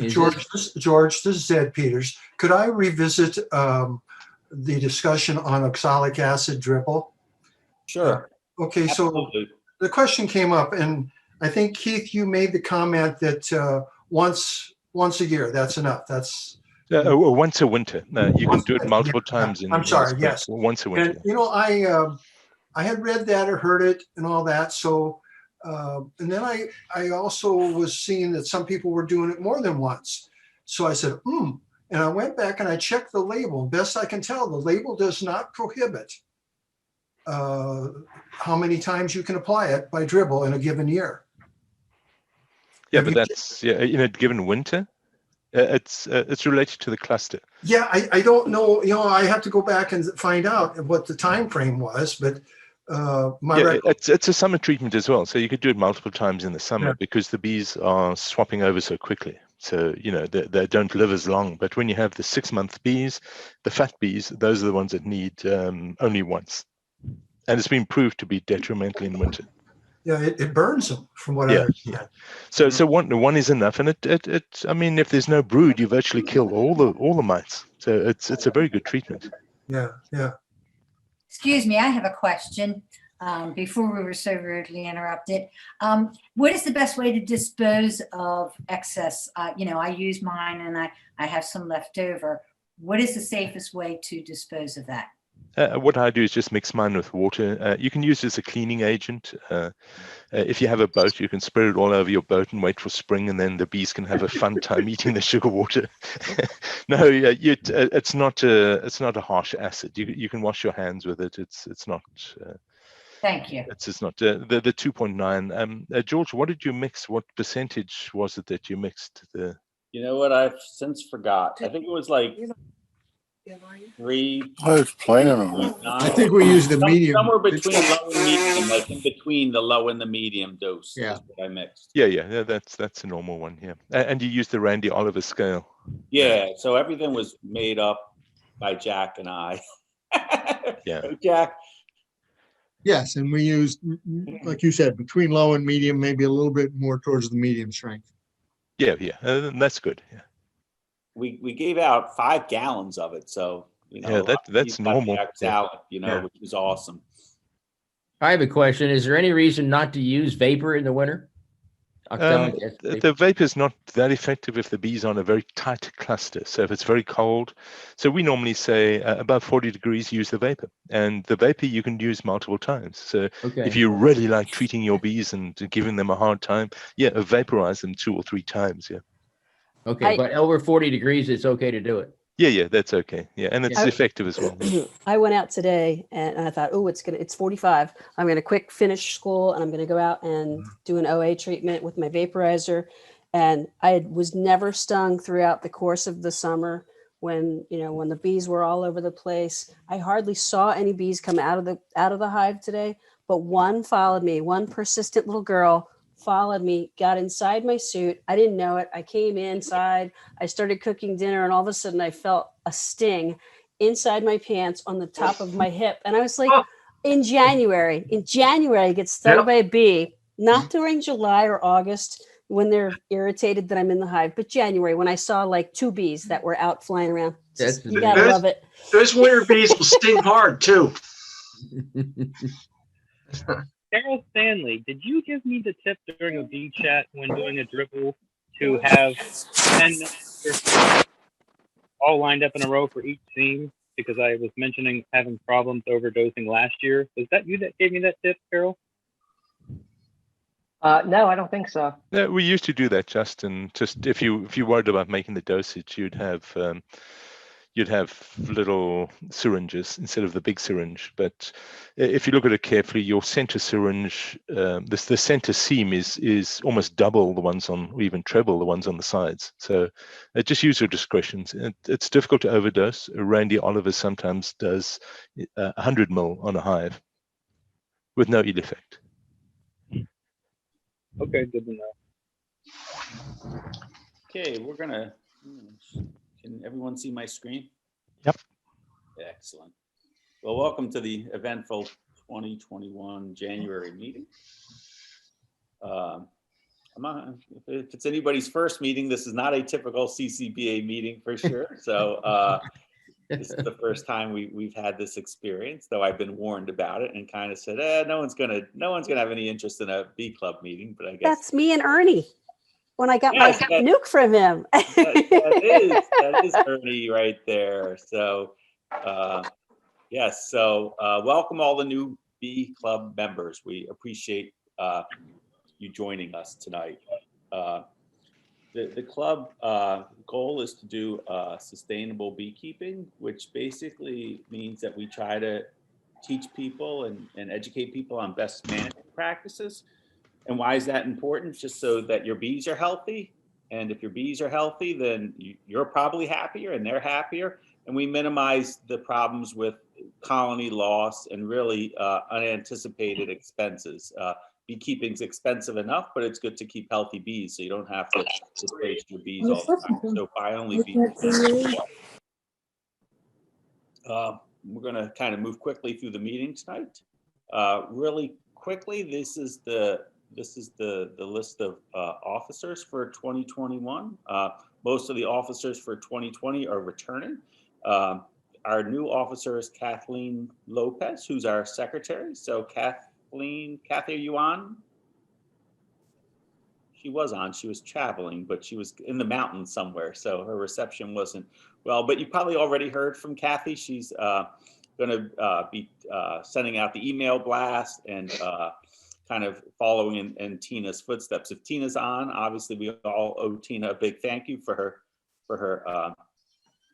George, this is Ed Peters. Could I revisit the discussion on oxalic acid dribble? Sure. Okay, Absolutely. so the question came up, and I think, Keith, you made the comment that once a year, that's enough. That's once a winter. You can do it multiple times in I'm sorry, the spring. yes. Once a winter. And, you know, I had read that or heard it and all that. So, and then I also was seeing that some people were doing it more than once. So I said, and I went back and I checked the label. Best I can tell, the label does not prohibit how many times you can apply it by dribble in a given year. Yeah, but that's in a given winter. It's related to the cluster. Yeah, I don't know. You know, I have to go back and find out what the time frame was, but it's a summer treatment as well. So you could do it multiple times in the summer because the bees are swapping over so quickly. So, you know, they don't live as long. But when you have the 6-month bees, the fat bees, those are the ones that need only once. And it's been proved to be detrimental in winter. Yeah, it burns them, from what I understand. Yeah. So one is enough, and it I mean, if there's no brood, you virtually kill all the mites. So it's a very good treatment. Yeah. Excuse me, I have a question. Before we were so rudely interrupted, what is the best way to dispose of excess? You know, I use mine, and I have some left over. What is the safest way to dispose of that? What I do is just mix mine with water. You can use it as a cleaning agent. If you have a boat, you can spread it all over your boat and wait for spring, and then the bees can have a fun time eating the sugar water. No, it's not a harsh acid. You can wash your hands with it. It's not. Thank you. It's just not the 2.9. George, what did you mix? What percentage was it that you mixed? You know what? I've since forgot. I think it was like 3. I was playing on. I think we used the medium. Somewhere between low and medium, like in between the low and the medium dose. Yeah. Is what I mixed. Yeah, that's a normal one. Yeah, and you used the Randy Oliver scale. Yeah, so everything was made up by Jack and I. Yeah, Jack. Yes, and we used, like you said, between low and medium, maybe a little bit more towards the medium strength. Yeah, that's good. Yeah. We gave out 5 gallons of it, so you know. Yeah, that's normal. Talent, you know, which was awesome. I have a question. Is there any reason not to use vapor in the winter? The vapor is not that effective if the bees are on a very tight cluster. So if it's very cold, so we normally say above 40 degrees, use the vapor. And the vapor you can use multiple times. So if you really like treating your bees and giving them a hard time, vaporize them 2 or 3 times. Yeah. Okay, but over 40 degrees, it's okay to do it. Yeah, that's okay. Yeah, and it's effective as well. I went out today and I thought, it's 45. I'm going to quick finish school and I'm going to go out and do an OA treatment with my vaporizer. And I was never stung throughout the course of the summer when the bees were all over the place. I hardly saw any bees come out of the hive today, but one followed me. One persistent little girl followed me, got inside my suit. I didn't know it. I came inside, I started cooking dinner, and all of a sudden I felt a sting inside my pants on the top of my hip. And I was like, in January, I get stung by a bee, not during July or August when they're irritated that I'm in the hive, but January when I saw like 2 bees that were out flying around. You gotta love it. Those winter bees will sting hard too. Carol Stanley, did you give me the tip during a bee chat when doing a dribble to have 10 minutes all lined up in a row for each seam? Because I was mentioning having problems overdosing last year. Was that you that gave me that tip, Carol? No, I don't think so. Yeah, we used to do that, Justin. Just if you worried about making the dosage, you'd have little syringes instead of the big syringe. But if you look at it carefully, your center syringe, the center seam is almost double the ones on, or even treble the ones on the sides. So just use your discretion. It's difficult to overdose. Randy Oliver sometimes does 100 ml on a hive with no ill effect. Okay, good to know. Okay, we're gonna. Can everyone see my screen? Yep. Excellent. Well, welcome to the eventful 2021 January meeting. I'm I'm not, if it's anybody's first meeting, this is not a typical CCBA meeting for sure. So this is the first time we've had this experience, though I've been warned about it and kind of said, no one's gonna have any interest in a bee club meeting. But I guess That's me and Ernie when I got Yes, my that- nuke from him. that is Ernie right there. So yes, so welcome all the new bee club members. We appreciate you joining us tonight. The club goal is to do sustainable beekeeping, which basically means that we try to teach people and educate people on best management practices. And why is that important? Just so that your bees are healthy. And if your bees are healthy, then you're probably happier and they're happier. And we minimize the problems with colony loss and really unanticipated expenses. Beekeeping's expensive enough, but it's good to keep healthy bees so you don't have to replace your bees all the time. So buy only bees. We're going to kind of move quickly through the meeting tonight. Really quickly, this is the list of officers for 2021. Most of the officers for 2020 are returning. Our new officer is Kathleen Lopez, who's our secretary. So Kathy, are you on? She was on. She was traveling, but she was in the mountains somewhere, so her reception wasn't well. But you probably already heard from Kathy. She's going to be sending out the email blast and kind of following in Tina's footsteps. If Tina's on, obviously we all owe Tina a big thank you for her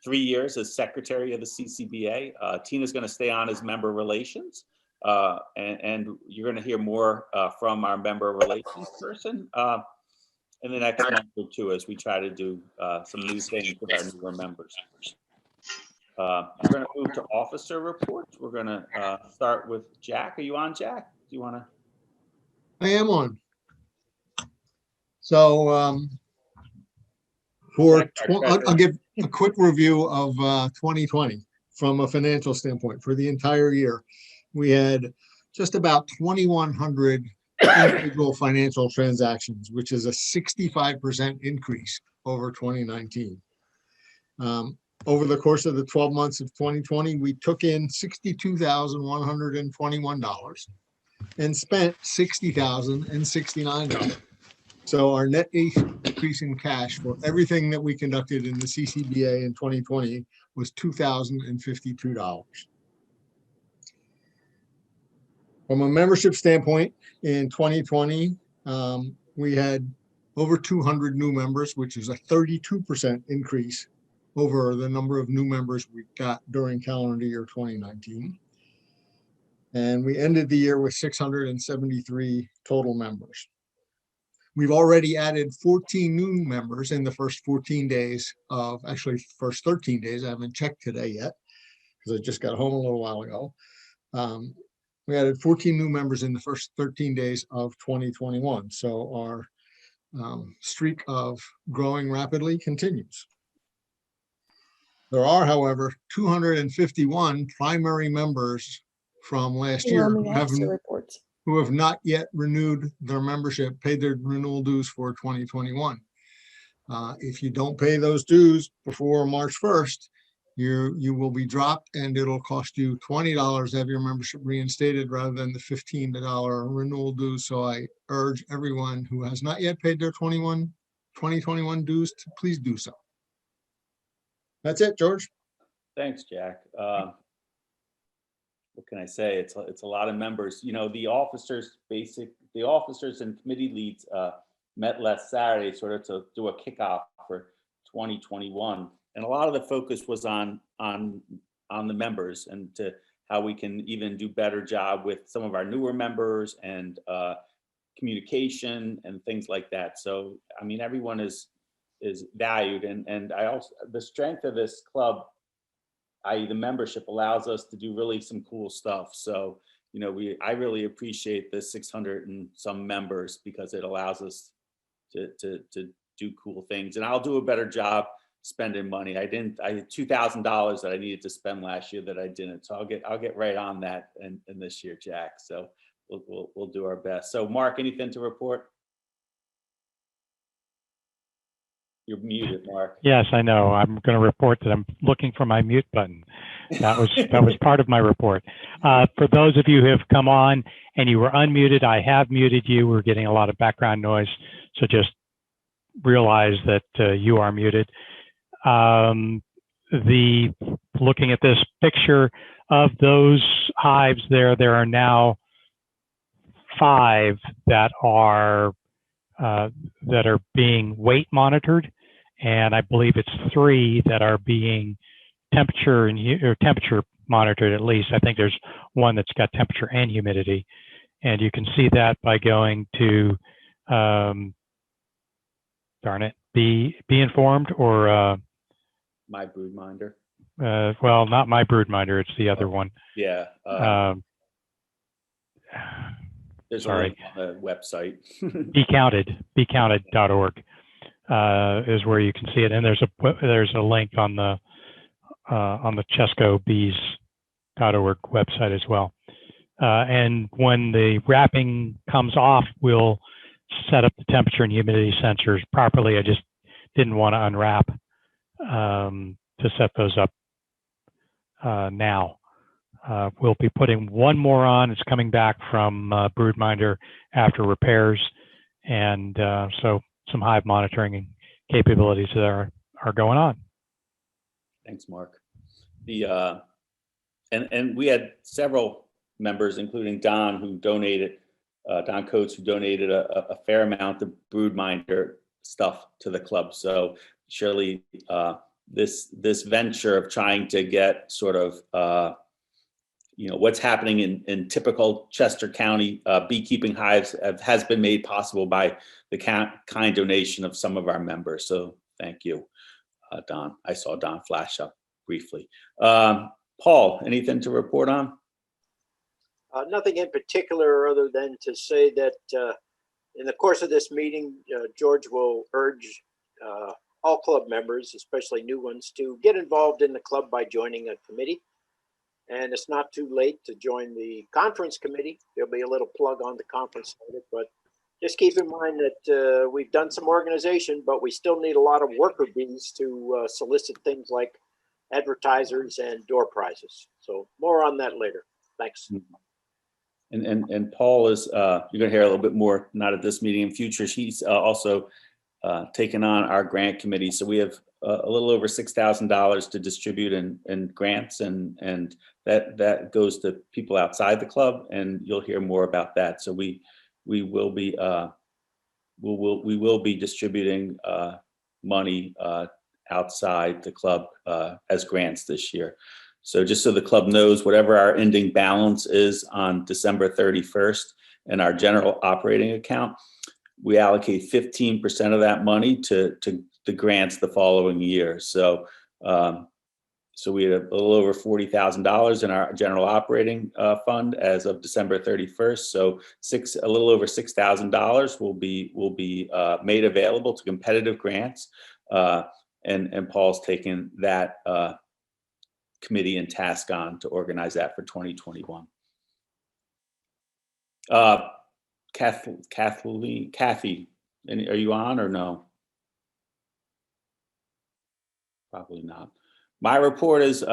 3 years as secretary of the CCBA. Tina's going to stay on as member relations, and you're going to hear more from our member relations person in the next month or two as we try to do some new things with our newer members. We're going to move to officer reports. We're going to start with Jack. Are you on, Jack? Do you want to? I am on. So I'll give a quick review of 2020 from a financial standpoint. For the entire year, we had just about 2,100 individual financial transactions, which is a 65% increase over 2019. Over the course of the 12 months of 2020, we took in $62,121 and spent $60,069. So our net increase in cash for everything that we conducted in the CCBA in 2020 was $2,052. From a membership standpoint, in 2020, we had over 200 new members, which is a 32% increase over the number of new members we got during calendar year 2019. And we ended the year with 673 total members. We've already added 14 new members in the first 14 days of, actually first 13 days. I haven't checked today yet because I just got home a little while ago. We added 14 new members in the first 13 days of 2021. So our streak of growing rapidly continues. There are, however, 251 primary members from last year who have not yet renewed their membership, paid their renewal dues for 2021. If you don't pay those dues before March 1st, you will be dropped and it'll cost you $20 to have your membership reinstated rather than the $15 renewal dues. So I urge everyone who has not yet paid their 2021 dues to please do so. That's it, George. Thanks, Jack. What can I say? It's a lot of members. You know, the officers and committee leads met last Saturday sort of to do a kickoff for 2021. And a lot of the focus was on the members and to how we can even do better job with some of our newer members and communication and things like that. So, I mean, everyone is valued, and I also, the strength of this club, i.e. the membership, allows us to do really some cool stuff. So, you know, I really appreciate the 600 and some members because it allows us to do cool things. And I'll do a better job spending money. I had $2,000 that I needed to spend last year that I didn't. So I'll get right on that in this year, Jack. So we'll do our best. So Mark, anything to report? You're muted, Mark. Yes, I know. I'm going to report that I'm looking for my mute button. That was part of my report. For those of you who have come on and you were unmuted, I have muted you. We're getting a lot of background noise, so just realize that you are muted. Looking at this picture of those hives there are now 5 that are being weight monitored, and I believe it's 3 that are being temperature monitored. At least I think there's one that's got temperature and humidity, and you can see that by going to be informed or My Broodminder. well, not My Broodminder, it's the other one. Yeah. There's sorry. a link on the website. becounted.org is where you can see it, and there's a link on the chescobees.org website as well. And when the wrapping comes off, we'll set up the temperature and humidity sensors properly. I just didn't want to unwrap to set those up now. We'll be putting one more on. It's coming back from Broodminder after repairs, and so some hive monitoring capabilities that are going on. Thanks, Mark. And we had several members, including Don, who donated, Don Coates, who donated a fair amount of Broodminder stuff to the club. So surely this venture of trying to get sort of what's happening in typical Chester County beekeeping hives has been made possible by the kind donation of some of our members. So thank you, Don. I saw Don flash up briefly. Paul, anything to report on? Nothing in particular other than to say that in the course of this meeting, George will urge all club members, especially new ones, to get involved in the club by joining a committee. And it's not too late to join the conference committee. There'll be a little plug on the conference later, but just keep in mind that we've done some organization, but we still need a lot of worker bees to solicit things like advertisers and door prizes. So more on that later. Thanks. And Paul is, you're gonna hear a little bit more, not at this meeting, in future. He's also taken on our grant committee. So we have a little over $6,000 to distribute in grants, and that goes to people outside the club, and you'll hear more about that. So we will be distributing money outside the club as grants this year. So just so the club knows, whatever our ending balance is on December 31st in our general operating account, we allocate 15% of that money to the grants the following year. So so we had a little over $40,000 in our general operating fund as of December 31st. So a little over $6,000 will be made available to competitive grants, and Paul's taken that committee and task on to organize that for 2021. Kathy, are you on or no? Probably not. My report is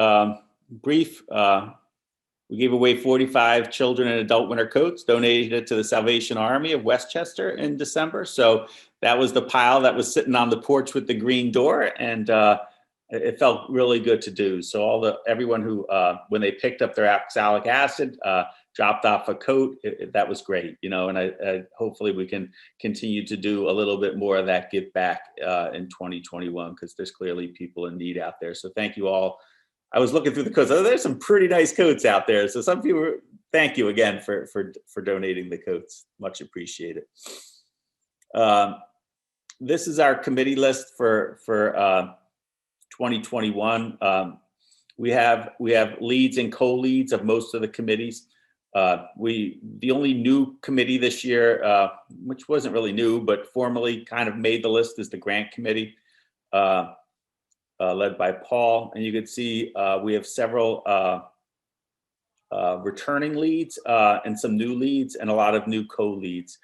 brief. We gave away 45 children and adult winter coats, donated it to the Salvation Army of Westchester in December. So that was the pile that was sitting on the porch with the green door, and it felt really good to do. So everyone who, when they picked up their oxalic acid, dropped off a coat, that was great, and I hopefully we can continue to do a little bit more of that give back in 2021, because there's clearly people in need out there. So thank you all. I was looking through the coats. Oh, there's some pretty nice coats out there. So some people, thank you again for donating the coats. Much appreciated. This is our committee list for 2021. We have leads and co-leads of most of the committees. The only new committee this year, which wasn't really new, but formally kind of made the list, is the grant committee, led by Paul. And you can see we have several returning leads and some new leads and a lot of new co-leads.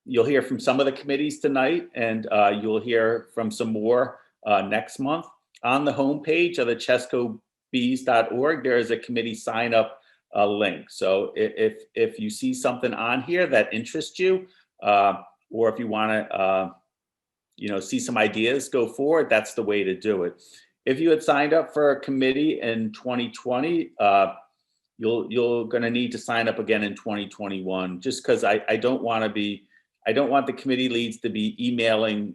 you'll hear from some of the committees tonight, and you'll hear from some more next month. On the homepage of the chescobees.org, there is a committee sign up link. So if you see something on here that interests you, or if you want to see some ideas go forward, that's the way to do it. If you had signed up for a committee in 2020, you're going to need to sign up again in 2021, just because I don't want the committee leads to be emailing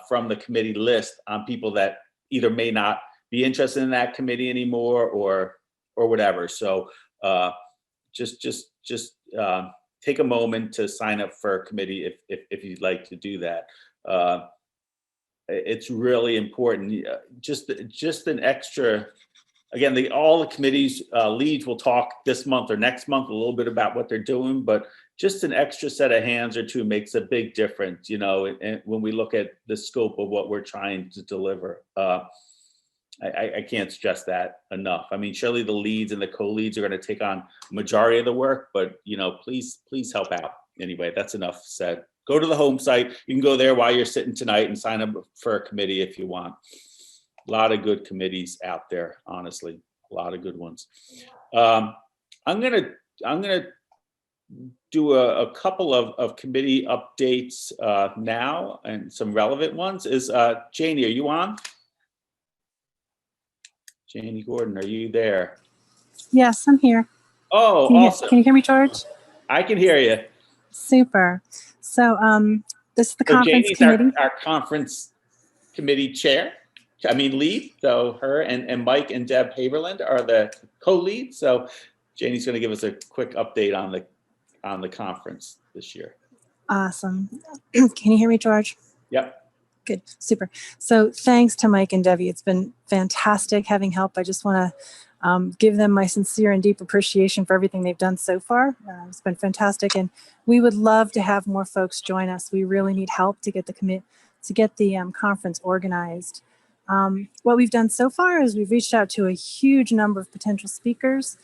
from the committee list on people that either may not be interested in that committee anymore or whatever. So just take a moment to sign up for a committee if you'd like to do that. It's really important. Just an extra. Again, all the committees leads will talk this month or next month a little bit about what they're doing, but just an extra set of hands or two makes a big difference, and when we look at the scope of what we're trying to deliver. I can't stress that enough. I mean, surely the leads and the co-leads are going to take on majority of the work, but please help out. Anyway, that's enough said. Go to the home site. You can go there while you're sitting tonight and sign up for a committee if you want. A lot of good committees out there, honestly, a lot of good ones. I'm gonna do a couple of committee updates now, and some relevant ones. Is Janie, are you on? Janie Gordon, are you there? Yes, I'm here. Oh, awesome. Can you hear me, George? I can hear you. Super. So this is the conference Janie's committee. our conference committee lead. So her and Mike and Deb Haberland are the co-leads. So Janie's going to give us a quick update on the conference this year. Awesome. Can you hear me, George? Yep. Good. Super. So thanks to Mike and Debbie. It's been fantastic having help. I just want to give them my sincere and deep appreciation for everything they've done so far. It's been fantastic, and we would love to have more folks join us. We really need help to get the conference organized. What we've done so far is we've reached out to a huge number of potential speakers.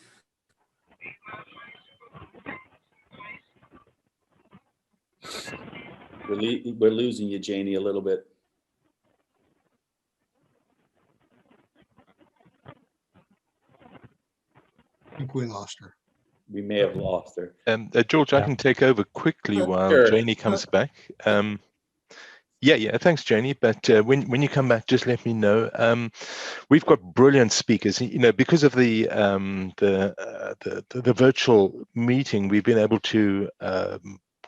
We're losing you, Janie, a little bit. I think we lost her. We may have lost her. George, I can take over quickly while Sure. Janie comes back. Yeah, thanks, Janie. But when you come back, just let me know. We've got brilliant speakers. Because of the virtual meeting, we've been able to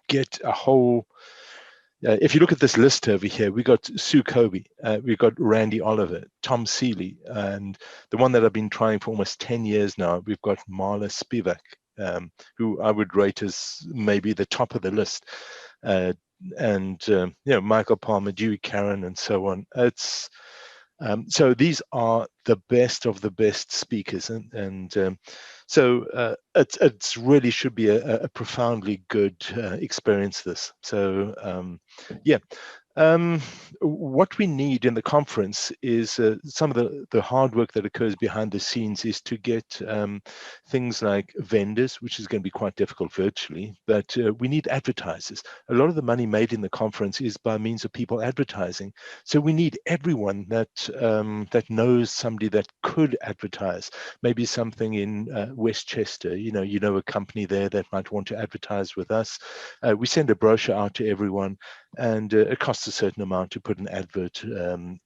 get a whole. If you look at this list over here, we got Sue Kobe, we've got Randy Oliver, Tom Seeley, and the one that I've been trying for almost 10 years now, we've got Marla Spivak, who I would rate as maybe the top of the list. Michael Palmer, Dewey Karen, and so on. So these are the best of the best speakers, so it's really should be a profoundly good experience. What we need in the conference is some of the hard work that occurs behind the scenes is to get things like vendors, which is going to be quite difficult virtually, but we need advertisers. A lot of the money made in the conference is by means of people advertising. So we need everyone that knows somebody that could advertise, maybe something in Westchester, a company there that might want to advertise with us. We send a brochure out to everyone, and it costs a certain amount to put an advert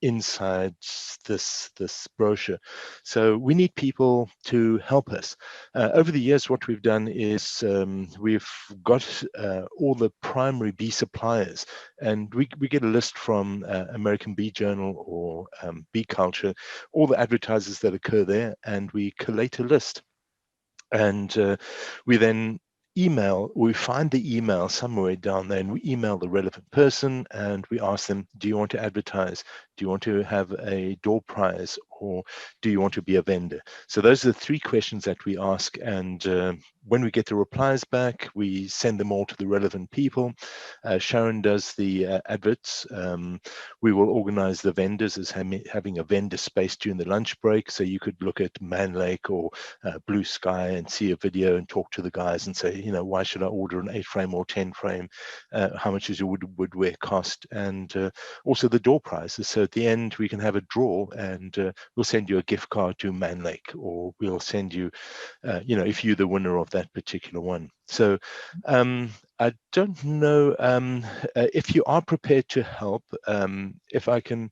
inside this brochure. So we need people to help us. Over the years, what we've done is we've got all the primary bee suppliers, and we get a list from American Bee Journal or Bee Culture, all the advertisers that occur there, and we collate a list. And we then we find the email somewhere down there, and we email the relevant person and we ask them, do you want to advertise? Do you want to have a door prize or do you want to be a vendor? So those are the 3 questions that we ask, and when we get the replies back, we send them all to the relevant people. Sharon does the adverts. We will organize the vendors as having a vendor space during the lunch break, so you could look at Man Lake or Blue Sky and see a video and talk to the guys and say, you know, why should I order an 8-frame or 10-frame? How much does your woodware cost? And also the door prizes. So at the end, we can have a draw, and we'll send you a gift card to Man Lake, or we'll send you, you know, if you're the winner of that particular one. So I don't know if you are prepared to help. If I can,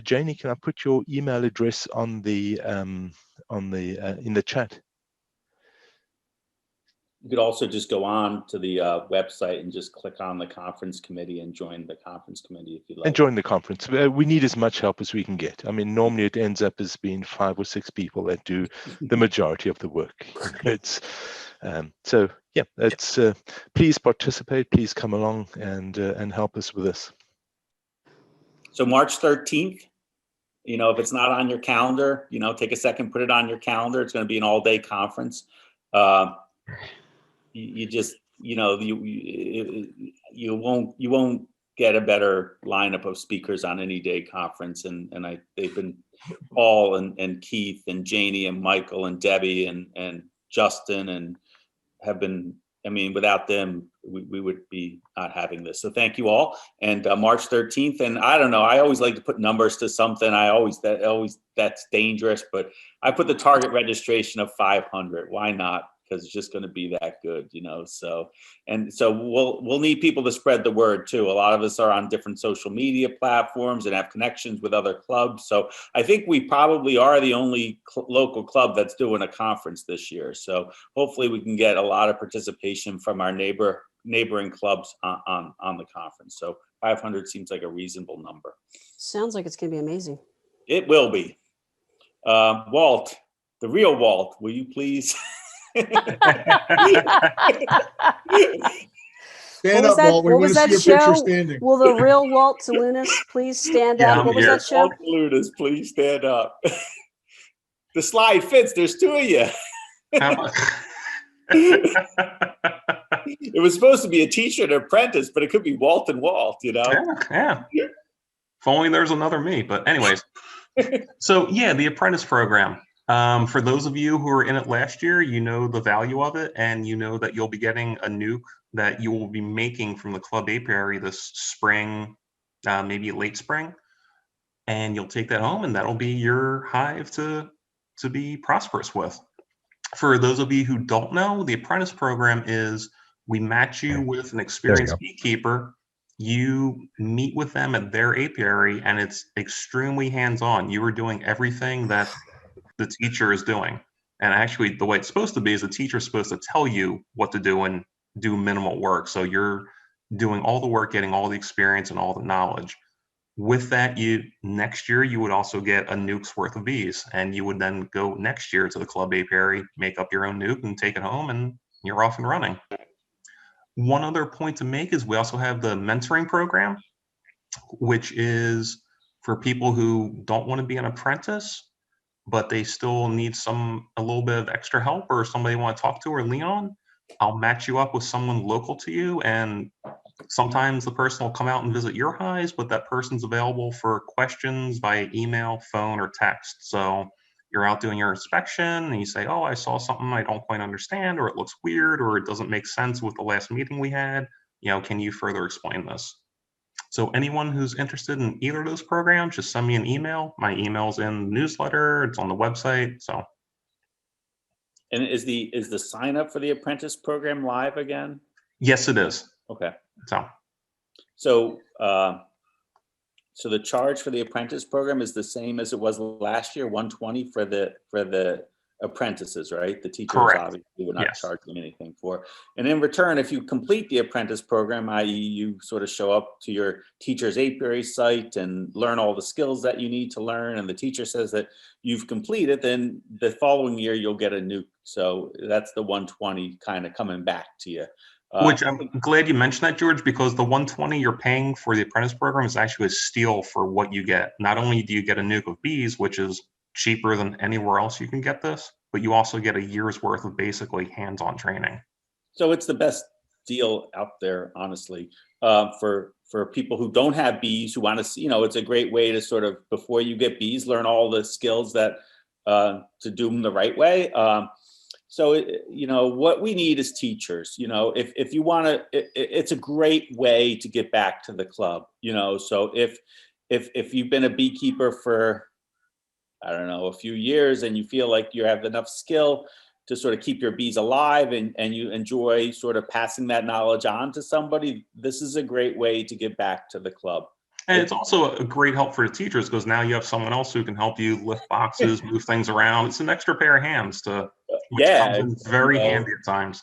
Janie, can I put your email address on the in the chat? You could also just go on to the website and just click on the conference committee and join the conference committee if you'd like. And join the conference. We need as much help as we can get. I mean, normally it ends up as being 5 or 6 people that do the majority of the work. It's so yeah. It's please participate. Please come along and help us with this. So March 13th. You know, if it's not on your calendar, you know, take a second, put it on your calendar. It's going to be an all-day conference. You just, you know, you won't get a better lineup of speakers on any day conference. And they've been Paul and Keith and Janie and Michael and Debbie and Justin, and have been, I mean, without them, we would be not having this. So thank you all. And March 13th. And I don't know, I always like to put numbers to something. That's dangerous, but I put the target registration of 500. Why not? Because it's just going to be that good, you know. So we'll need people to spread the word too. A lot of us are on different social media platforms and have connections with other clubs. So I think we probably are the only local club that's doing a conference this year. So hopefully we can get a lot of participation from our neighboring clubs on the conference. So 500 seems like a reasonable number. Sounds like it's going to be amazing. It will be. Walt, the real Walt, will you please? Stand up, Walt. We want to see your picture standing. Will the real Walt Salunas please stand up? What was that show? Walt Salunas, please stand up. The slide fits. There's 2 of you. It was supposed to be a teacher and apprentice, but it could be Walt and Walt, you know? Yeah. If only there's another me. But anyways, so yeah, the apprentice program. For those of you who were in it last year, you know the value of it, and you know that you'll be getting a nuke that you will be making from the club apiary this spring, maybe late spring, and you'll take that home, and that'll be your hive to be prosperous with. For those of you who don't know, the apprentice program is we match you with an experienced beekeeper. You meet with them at their apiary, and it's extremely hands-on. You are doing everything that the teacher is doing. And actually, the way it's supposed to be is the teacher's supposed to tell you what to do and do minimal work. So you're doing all the work, getting all the experience and all the knowledge. With that, next year, you would also get a nuke's worth of bees, and you would then go next year to the club apiary, make up your own nuke and take it home, and you're off and running. One other point to make is we also have the mentoring program, which is for people who don't want to be an apprentice, but they still need a little bit of extra help or somebody you want to talk to or lean on. I'll match you up with someone local to you, and sometimes the person will come out and visit your hives, but that person's available for questions via email, phone, or text. So you're out doing your inspection and you say, oh, I saw something I don't quite understand, or it looks weird, or it doesn't make sense with the last meeting we had. You know, can you further explain this? So anyone who's interested in either of those programs, just send me an email. My email's in the newsletter. It's on the website. So. And is the sign up for the apprentice program live again? Yes, it is. Okay. So the charge for the apprentice program is the same as it was last year, $120 for the apprentices, right? The teachers obviously would not charge them anything for. And in return, if you complete the apprentice program, i.e. you sort of show up to your teacher's apiary site and learn all the skills that you need to learn, and the teacher says that you've completed, then the following year you'll get a nuke. So that's the 120 kind of coming back to you. Which I'm glad you mentioned that, George, because the 120 you're paying for the apprentice program is actually a steal for what you get. Not only do you get a nuke of bees, which is cheaper than anywhere else you can get this, but you also get a year's worth of basically hands-on training. So it's the best deal out there, honestly, for people who don't have bees, who want to see, it's a great way to sort of, before you get bees, learn all the skills that to do them the right way. So, what we need is teachers. If you want to, it's a great way to get back to the club. So if you've been a beekeeper for, I don't know, a few years, and you feel like you have enough skill to sort of keep your bees alive, and you enjoy sort of passing that knowledge on to somebody, this is a great way to get back to the club. And it's also a great help for the teachers, because now you have someone else who can help you lift boxes, move things around. It's an extra pair of hands which comes in very handy at times.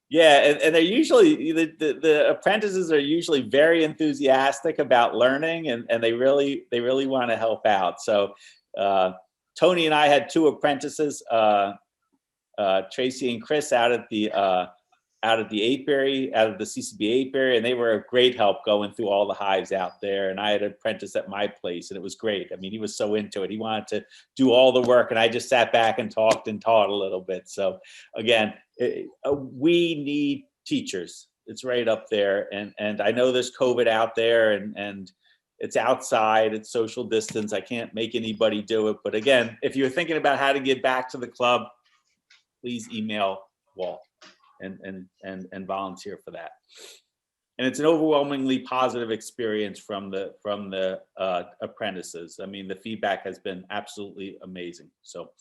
Yeah, and they're usually, the apprentices are usually very enthusiastic about learning, and they really want to help out. So Tony and I had two apprentices, Tracy and Chris, out at the apiary, out of the CCBA apiary, and they were a great help going through all the hives out there. And I had an apprentice at my place, and it was great. I mean, he was so into it. He wanted to do all the work, and I just sat back and talked and taught a little bit. So again, we need teachers. It's right up there. And I know there's COVID out there, and it's outside, it's social distance. I can't make anybody do it. But again, if you're thinking about how to get back to the club, please email Walt and volunteer for that. And it's an overwhelmingly positive experience from the apprentices. I mean, the feedback has been absolutely amazing. So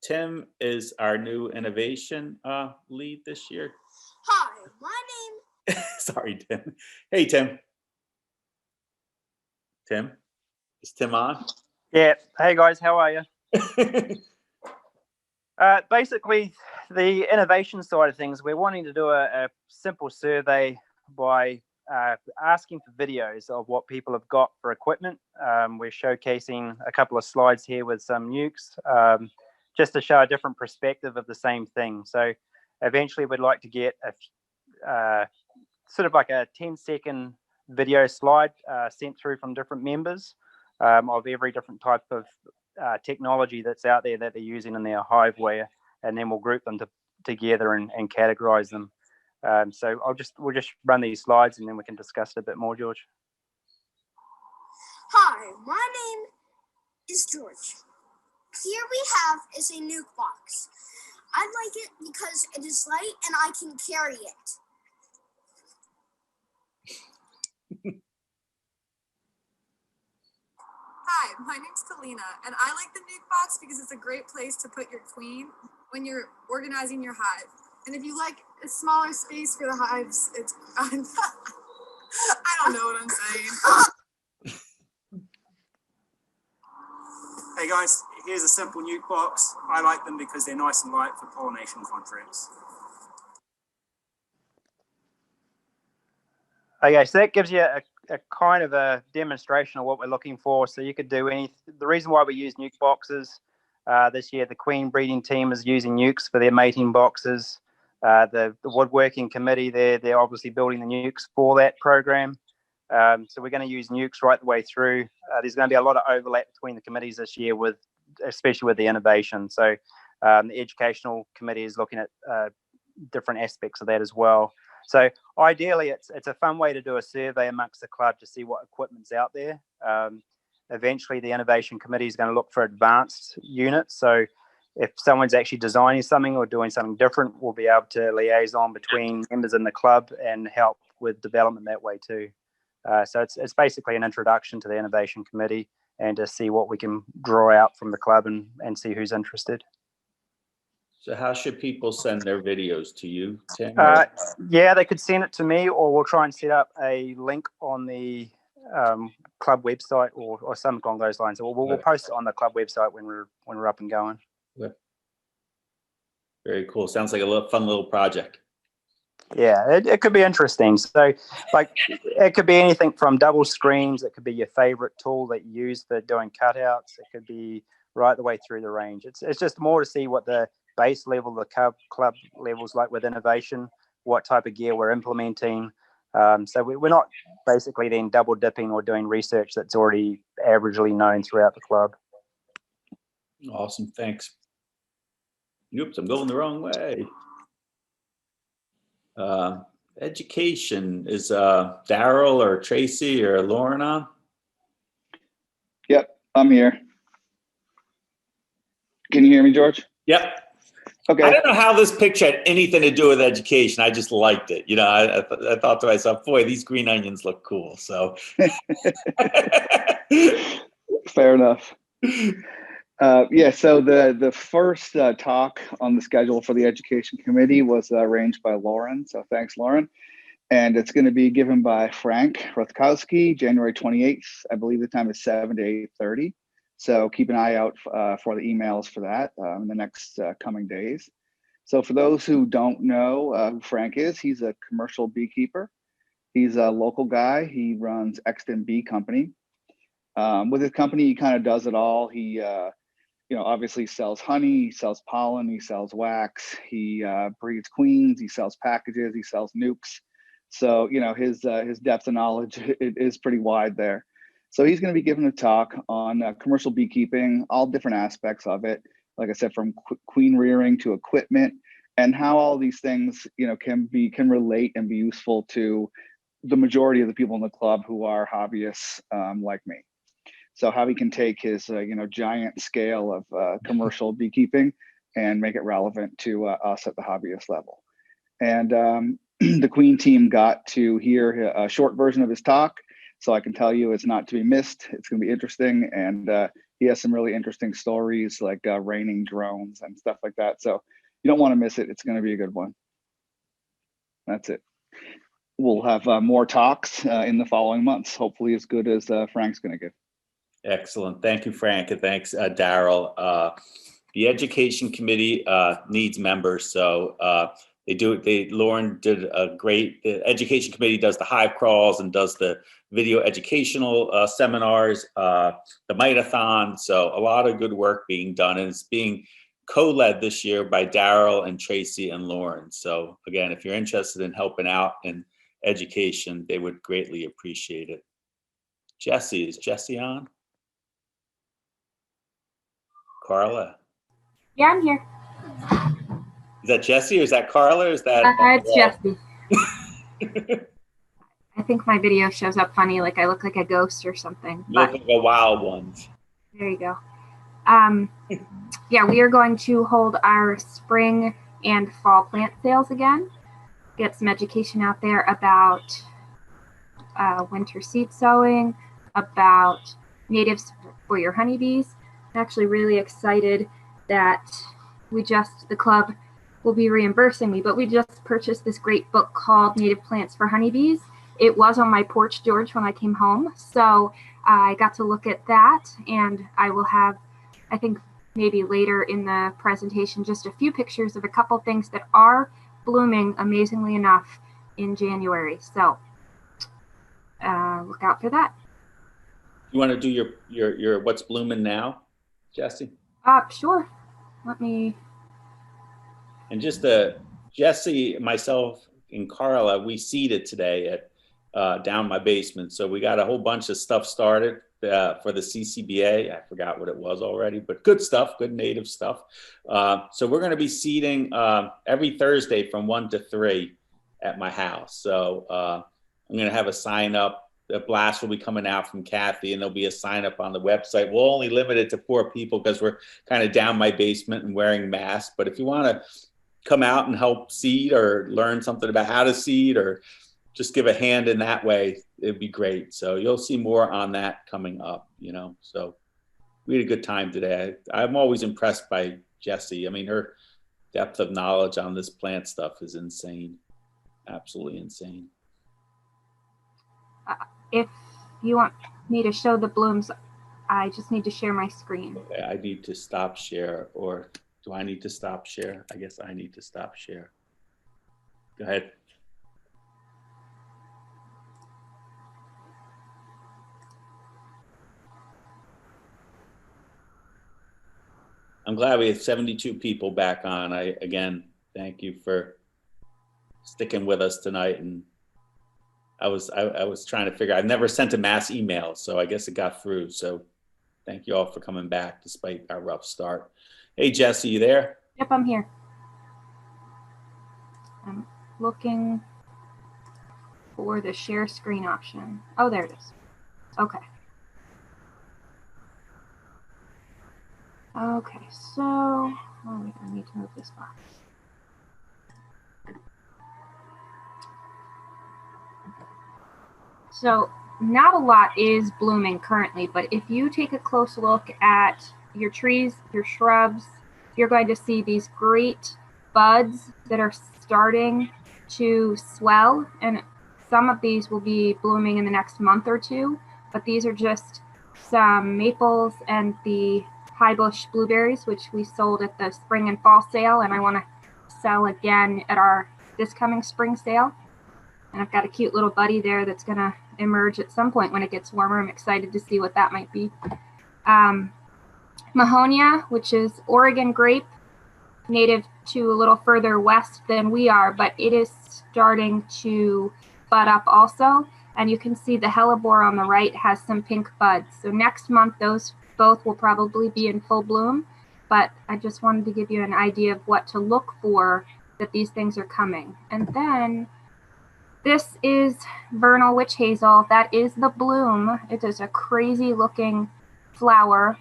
Tim is our new innovation lead this year. Hi, my name. Sorry, Tim. Hey, Tim. Tim, is Tim on? Yeah. Hey guys, how are you? Basically, the innovation side of things, we're wanting to do a simple survey by asking for videos of what people have got for equipment. We're showcasing a couple of slides here with some nukes, just to show a different perspective of the same thing. So eventually we'd like to get a sort of like a 10-second video slide sent through from different members of every different type of technology that's out there that they're using in their hiveware, and then we'll group them together and categorize them. So we'll just run these slides, and then we can discuss it a bit more, George. Hi, my name is George. Here we have is a nuke box. I like it because it is light and I can carry it. Hi, my name's Kalina, and I like the nuke box because it's a great place to put your queen when you're organizing your hive. And if you like a smaller space for the hives, it's I don't know what I'm saying. Hey guys, here's a simple nuke box. I like them because they're nice and light for pollination contracts. Okay, so that gives you a kind of a demonstration of what we're looking for. So you could do the reason why we use nuke boxes this year, the queen breeding team is using nukes for their mating boxes. The woodworking committee, they're obviously building the nukes for that program. So we're going to use nukes right the way through. There's going to be a lot of overlap between the committees this year, especially with the innovation. So the educational committee is looking at different aspects of that as well. So ideally, it's a fun way to do a survey amongst the club to see what equipment's out there. Eventually, the innovation committee is going to look for advanced units. So if someone's actually designing something or doing something different, we'll be able to liaison between members in the club and help with development that way too. So it's basically an introduction to the innovation committee and to see what we can draw out from the club and see who's interested. So how should people send their videos to you, Tim? Yeah, they could send it to me, or we'll try and set up a link on the club website or something along those lines. So we'll post it on the club website when we're up and going. Yeah. Very cool. Sounds like a fun little project. Yeah, it could be interesting. So, like, it could be anything from double screens. It could be your favorite tool that you use for doing cutouts. It could be right the way through the range. It's just more to see what the base level, the club levels like with innovation, what type of gear we're implementing. So we're not basically then double dipping or doing research that's already averagely known throughout the club. Awesome, thanks. Oops, I'm going the wrong way. Education, is Daryl or Tracy or Lauren on? Yep, I'm here. Can you hear me, George? Yep. Okay. I don't know how this picture had anything to do with education. I just liked it. You know, I thought to myself, boy, these green onions look cool. So. Fair enough. Yeah, so the first talk on the schedule for the education committee was arranged by Lauren. So thanks, Lauren. And it's going to be given by Frank Rothkowski, January 28th. I believe the time is 7 to 8:30. So keep an eye out for the emails for that in the next coming days. So for those who don't know who Frank is, he's a commercial beekeeper. He's a local guy. He runs Exton Bee Company. With his company, he kind of does it all. He obviously sells honey, he sells pollen, he sells wax, he breeds queens, he sells packages, he sells nukes. So, his depth of knowledge is pretty wide there. So he's going to be giving a talk on commercial beekeeping, all different aspects of it. Like I said, from queen rearing to equipment, and how all these things, can relate and be useful to the majority of the people in the club who are hobbyists like me. So how he can take his, giant scale of commercial beekeeping and make it relevant to us at the hobbyist level. And the Queen team got to hear a short version of his talk. So I can tell you it's not to be missed. It's going to be interesting. And he has some really interesting stories like raining drones and stuff like that. So you don't want to miss it. It's going to be a good one. That's it. We'll have more talks in the following months, hopefully as good as Frank's going to give. Excellent. Thank you, Frank, and thanks, Daryl. The education committee needs members, so Lauren did a great. The education committee does the hive crawls and does the video educational seminars, the mite-a-thon. So a lot of good work being done, and it's being co-led this year by Daryl and Tracy and Lauren. So again, if you're interested in helping out in education, they would greatly appreciate it. Jesse, is Jesse on? Carla? Yeah, I'm here. Is that Jesse or is that Carla? Or is that? It's Jesse. I think my video shows up funny, like I look like a ghost or something. You look like a wild one. There you go. Yeah, we are going to hold our spring and fall plant sales again. Get some education out there about winter seed sowing, about natives for your honeybees. I'm actually really excited that the club will be reimbursing me, but we just purchased this great book called Native Plants for Honeybees. It was on my porch, George, when I came home. So I got to look at that, and I will have, I think maybe later in the presentation, just a few pictures of a couple things that are blooming amazingly enough in January. So look out for that. You want to do your what's blooming now, Jesse? Sure. Let me. And just Jesse, myself, and Carla, we seeded today at down my basement. So we got a whole bunch of stuff started for the CCBA. I forgot what it was already, but good stuff, good native stuff. So we're going to be seeding every Thursday from 1 to 3 at my house. So I'm going to have a sign up. The blast will be coming out from Kathy, and there'll be a sign up on the website. We'll only limit it to 4 people because we're kind of down my basement and wearing masks. But if you want to come out and help seed or learn something about how to seed or just give a hand in that way, it'd be great. So you'll see more on that coming up, So we had a good time today. I'm always impressed by Jessie. I mean, her depth of knowledge on this plant stuff is insane. Absolutely insane. If you want me to show the blooms, I just need to share my screen. Okay, I need to stop share, or do I need to stop share? I guess I need to stop share. Go ahead. I'm glad we have 72 people back on. Again, thank you for sticking with us tonight. And I was trying to figure, I've never sent a mass email, so I guess it got through. So thank you all for coming back despite our rough start. Hey, Jesse, you there? Yep, I'm here. I'm looking for the share screen option. Oh, there it is. Okay. Okay, so I need to move this box. So not a lot is blooming currently, but if you take a close look at your trees, your shrubs, you're going to see these great buds that are starting to swell, and some of these will be blooming in the next month or two, but these are just some maples and the high bush blueberries, which we sold at the spring and fall sale, and I want to sell again at our this coming spring sale. And I've got a cute little buddy there that's going to emerge at some point when it gets warmer. I'm excited to see what that might be. Mahonia, which is Oregon grape, native to a little further west than we are, but it is starting to bud up also. And you can see the hellebore on the right has some pink buds. So next month, those both will probably be in full bloom. But I just wanted to give you an idea of what to look for, that these things are coming. And then this is vernal witch hazel. That is the bloom. It is a crazy looking flower.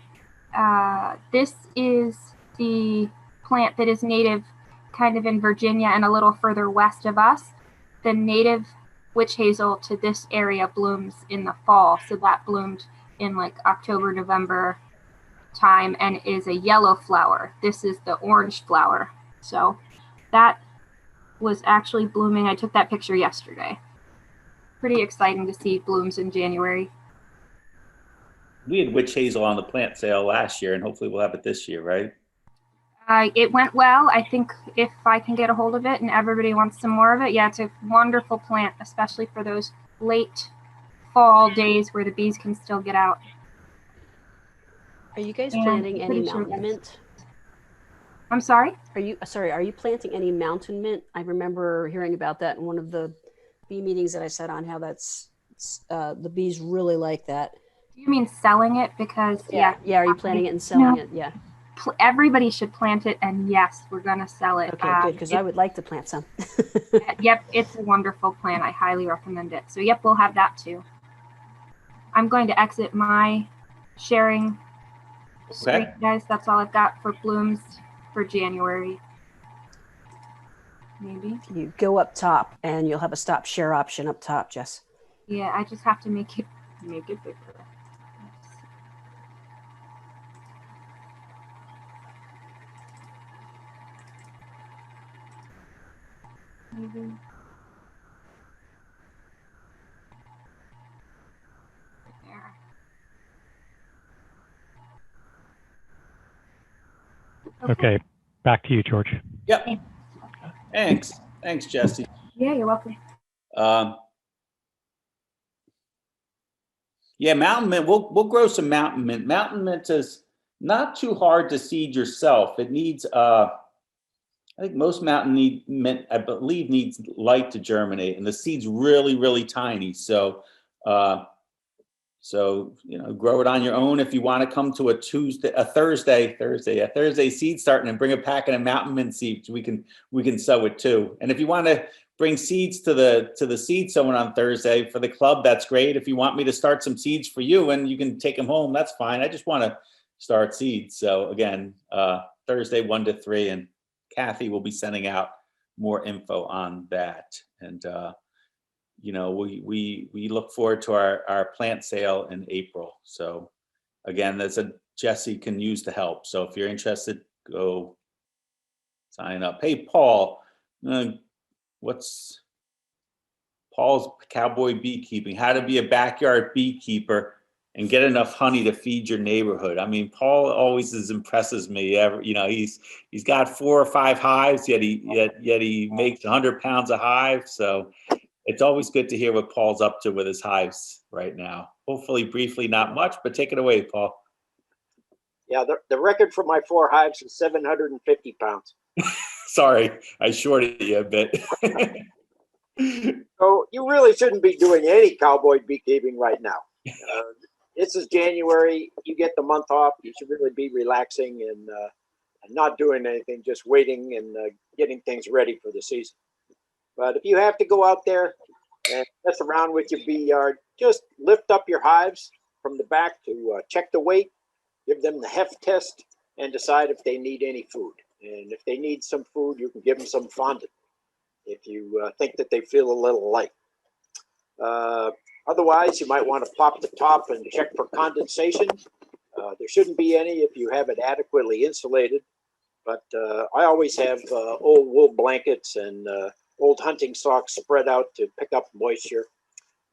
This is the plant that is native kind of in Virginia and a little further west of us. The native witch hazel to this area blooms in the fall. So that bloomed in like October, November time and is a yellow flower. This is the orange flower. So that was actually blooming. I took that picture yesterday. Pretty exciting to see blooms in January. We had witch hazel on the plant sale last year, and hopefully we'll have it this year, right? It went well. I think if I can get a hold of it and everybody wants some more of it, yeah, it's a wonderful plant, especially for those late fall days where the bees can still get out. Are you guys And planting I'm any pretty sure mountain mint? I'm sorry? Are you planting any mountain mint? I remember hearing about that in one of the bee meetings that I sat on, how that's the bees really like that. Do you mean selling it? Because Yeah, are you planting it and selling it? Yeah. Everybody should plant it, and yes, we're going to sell it. Okay, good, because I would like to plant some. Yep, it's a wonderful plant. I highly recommend it. So yep, we'll have that too. I'm going to exit my sharing screen, guys. That's all I've got for blooms for January. Maybe. You go up top and you'll have a stop share option up top, Jess. Yeah, I just have to make it bigger. Maybe. There. Okay, back to you, George. Yep. Thanks, Jesse. Yeah, you're welcome. Yeah, mountain mint. We'll grow some mountain mint. Mountain mint is not too hard to seed yourself. It needs I think most mountain mint, I believe, needs light to germinate, and the seed's really, really tiny. So, grow it on your own. If you want to come to a Thursday seed starting and bring a packet of mountain mint seeds, we can sow it too. And if you want to bring seeds to the seed sowing on Thursday for the club, that's great. If you want me to start some seeds for you and you can take them home, that's fine. I just want to start seeds. So again, Thursday 1 to 3, and Kathy will be sending out more info on that. And we look forward to our plant sale in April. So again, Jesse can use the help. So if you're interested, go sign up. Hey, Paul, what's Paul's Cowboy Beekeeping? How to be a backyard beekeeper and get enough honey to feed your neighborhood. I mean, Paul always impresses me. He's got 4 or 5 hives, yet he makes 100 pounds a hive. So it's always good to hear what Paul's up to with his hives right now. Hopefully, briefly, not much, but take it away, Paul. Yeah, the record for my 4 hives is 750 pounds. Sorry, I shorted you a bit. So you really shouldn't be doing any cowboy beekeeping right now. this is January. You get the month off. You should really be relaxing and not doing anything, just waiting and getting things ready for the season. But if you have to go out there and mess around with your bee yard, just lift up your hives from the back to check the weight, give them the heft test, and decide if they need any food. And if they need some food, you can give them some fondant if you think that they feel a little light. Otherwise, you might want to pop the top and check for condensation. There shouldn't be any if you have it adequately insulated, but I always have old wool blankets and old hunting socks spread out to pick up moisture.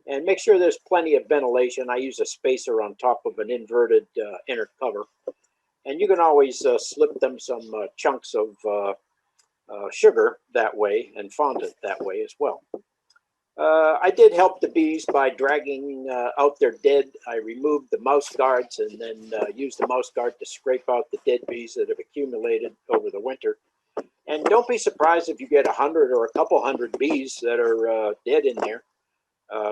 And make sure there's plenty of ventilation. I use a spacer on top of an inverted inner cover. And you can always slip them some chunks of sugar that way and fondant that way as well. I did help the bees by dragging out their dead. I removed the mouse guards and then used the mouse guard to scrape out the dead bees that have accumulated over the winter. And don't be surprised if you get 100 or a couple hundred bees that are dead in there.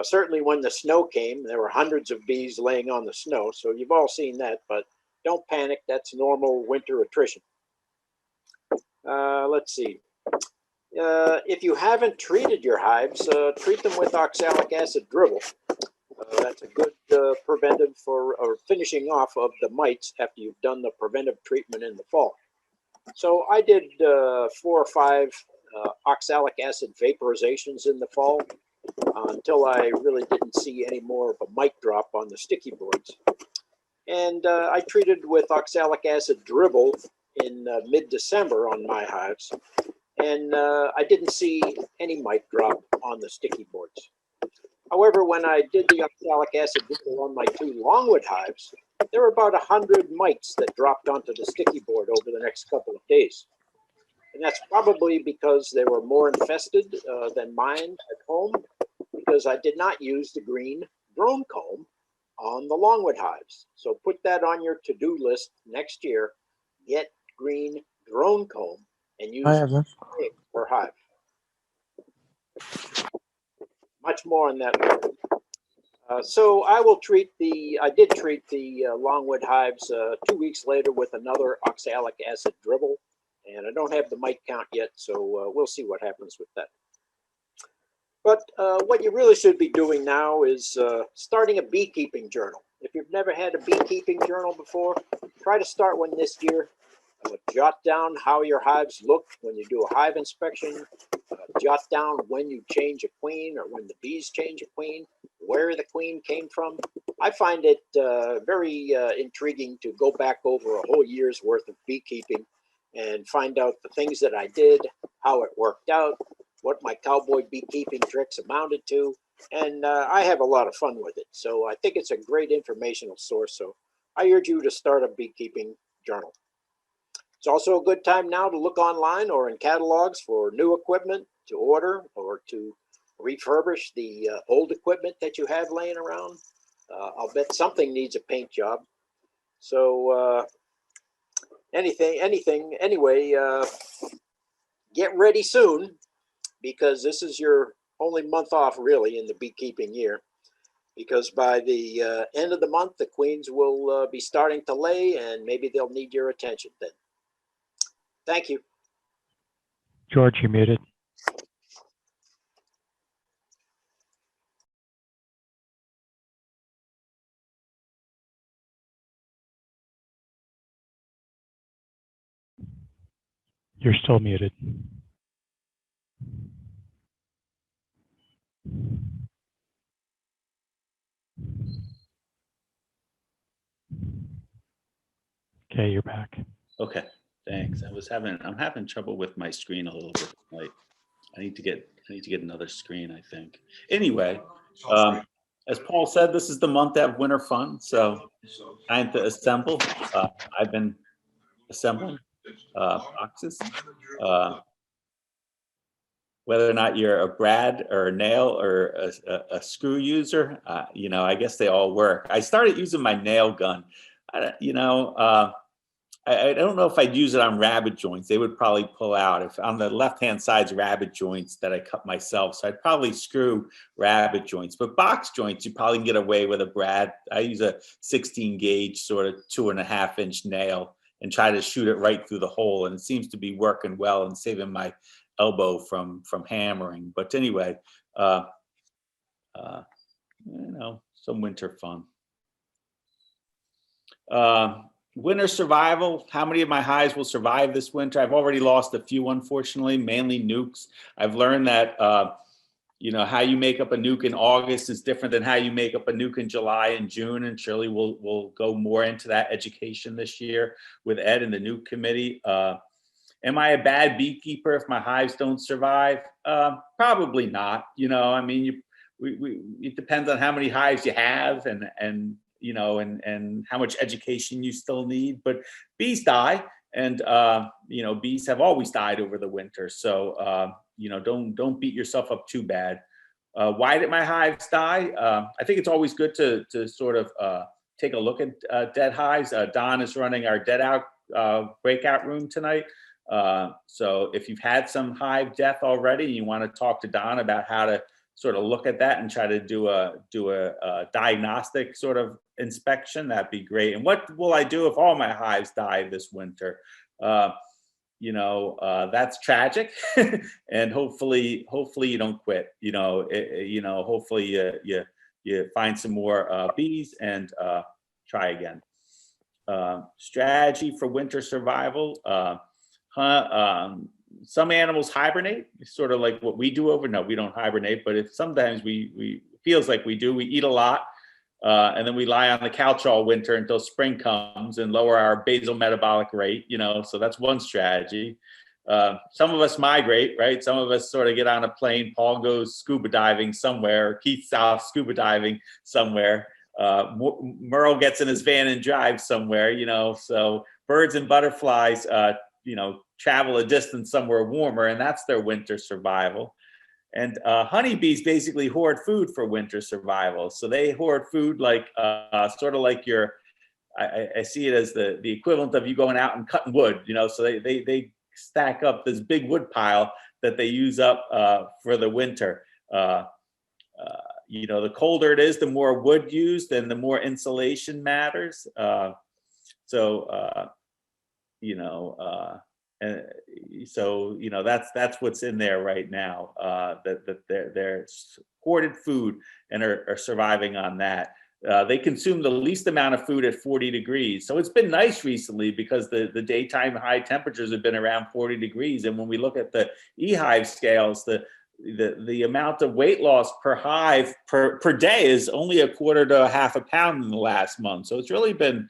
Certainly when the snow came, there were hundreds of bees laying on the snow. So you've all seen that, but don't panic. That's normal winter attrition. Let's see. If you haven't treated your hives, treat them with oxalic acid dribble. That's a good preventive for or finishing off of the mites after you've done the preventive treatment in the fall. So I did 4 or 5 oxalic acid vaporizations in the fall until I really didn't see any more of a mite drop on the sticky boards. And I treated with oxalic acid dribble in mid-December on my hives. And I didn't see any mite drop on the sticky boards. However, when I did the oxalic acid dribble on my 2 longwood hives, there were about 100 mites that dropped onto the sticky board over the next couple of days. And that's probably because they were more infested than mine at home, because I did not use the green drone comb on the longwood hives. So put that on your to-do list next year. Get green drone comb and use it per hive. Much more on that later. So I did treat the longwood hives 2 weeks later with another oxalic acid dribble, and I don't have the mite count yet, so we'll see what happens with that. But what you really should be doing now is starting a beekeeping journal. If you've never had a beekeeping journal before, try to start one this year. Jot down how your hives look when you do a hive inspection. Jot down when you change a queen or when the bees change a queen, where the queen came from. I find it very intriguing to go back over a whole year's worth of beekeeping and find out the things that I did, how it worked out, what my cowboy beekeeping tricks amounted to, and I have a lot of fun with it. So I think it's a great informational source. So I urge you to start a beekeeping journal. It's also a good time now to look online or in catalogs for new equipment to order or to refurbish the old equipment that you have laying around. I'll bet something needs a paint job. So anyway, get ready soon, because this is your only month off really in the beekeeping year. Because by the end of the month, the queens will be starting to lay, and maybe they'll need your attention then. Thank you. George, you're muted. You're still muted. Okay, you're back. Okay, thanks. I'm having trouble with my screen a little bit tonight. I need to get another screen, I think. Anyway, as Paul said, this is the month to have winter fun. So time to assemble. I've been assembling boxes. Whether or not you're a brad or a nail or a screw user, I guess they all work. I started using my nail gun. I don't know if I'd use it on rabbit joints. They would probably pull out. If on the left-hand side's rabbit joints that I cut myself, so I'd probably screw rabbit joints. But box joints, you probably can get away with a brad. I use a 16 gauge sort of 2.5 inch nail and try to shoot it right through the hole, and it seems to be working well and saving my elbow from hammering. But anyway, some winter fun. Winter survival. How many of my hives will survive this winter? I've already lost a few, unfortunately, mainly nukes. I've learned that, how you make up a nuke in August is different than how you make up a nuke in July and June. And Shirley will go more into that education this year with Ed and the nuke committee. Am I a bad beekeeper if my hives don't survive? Probably not. It depends on how many hives you have and how much education you still need. But bees die, and bees have always died over the winter. So don't beat yourself up too bad. Why did my hives die? I think it's always good to sort of take a look at dead hives. Don is running our dead out breakout room tonight. So if you've had some hive death already, and you want to talk to Don about how to sort of look at that and try to do a diagnostic sort of inspection, that'd be great. And what will I do if all my hives die this winter? That's tragic. And hopefully you don't quit. Hopefully you find some more bees and try again. Strategy for winter survival. Some animals hibernate, sort of like what we do no, we don't hibernate, but if sometimes we feels like we do. We eat a lot, and then we lie on the couch all winter until spring comes and lower our basal metabolic rate, so that's one strategy. Some of us migrate, right? Some of us sort of get on a plane. Paul goes scuba diving somewhere. Keith's out scuba diving somewhere. Merle gets in his van and drives somewhere, so birds and butterflies, travel a distance somewhere warmer, and that's their winter survival. And honeybees basically hoard food for winter survival. So they hoard food like sort of like I see it as the equivalent of you going out and cutting wood, so they stack up this big wood pile that they use up for the winter. The colder it is, the more wood used and the more insulation matters. And so that's what's in there right now, that they're hoarded food and are surviving on that. They consume the least amount of food at 40 degrees. So it's been nice recently because the daytime high temperatures have been around 40 degrees. And when we look at the eHive scales, the amount of weight loss per hive per day is only 1/4 to 1/2 pound in the last month. So it's really been